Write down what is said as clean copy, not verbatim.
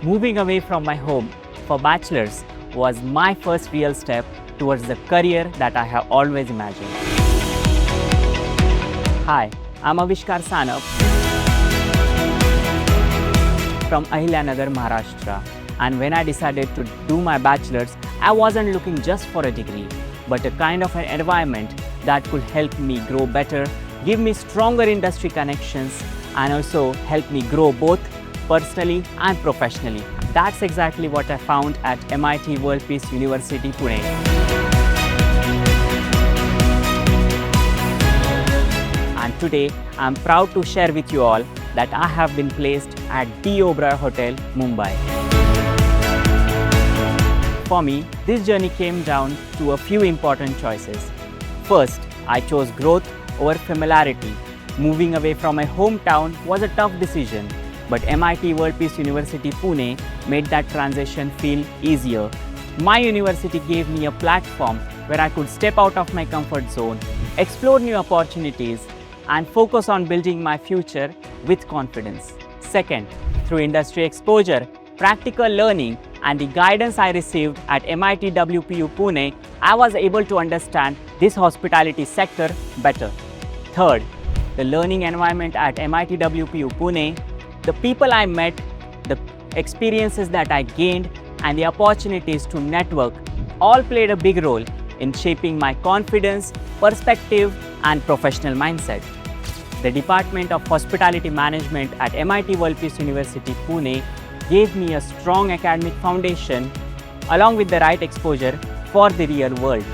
Moving away from my home for bachelor's was my first real step towards the career that I have always imagined. Hi, I'm Avishkar Sanap from Ahilyanagar, Maharashtra. And when I decided to do my bachelor's, I wasn't looking just for a degree, but a kind of an environment that could help me grow better, give me stronger industry connections, and also help me grow both personally and professionally. That's exactly what I found at MIT-WPU University, Pune. And today, I'm proud to share with you all that I have been placed at the Oberoi Hotel, Mumbai. For me, this journey came down to a few important choices. First, I chose growth over familiarity. Moving away from my hometown was a tough decision, but MIT-WPU University, Pune made that transition feel easier. My university gave me a platform where I could step out of my comfort zone, explore new opportunities, and focus on building my future with confidence. Second, through industry exposure, practical learning, and the guidance I received at MIT-WPU Pune, I was able to understand this hospitality sector better. Third, the learning environment at MIT-WPU Pune, the people I met, the experiences that I gained, and the opportunities to network all played a big role in shaping my confidence, perspective, and professional mindset. The Department of Hospitality Management at MIT-WPU University, Pune gave me a strong academic foundation along with the right exposure for the real world.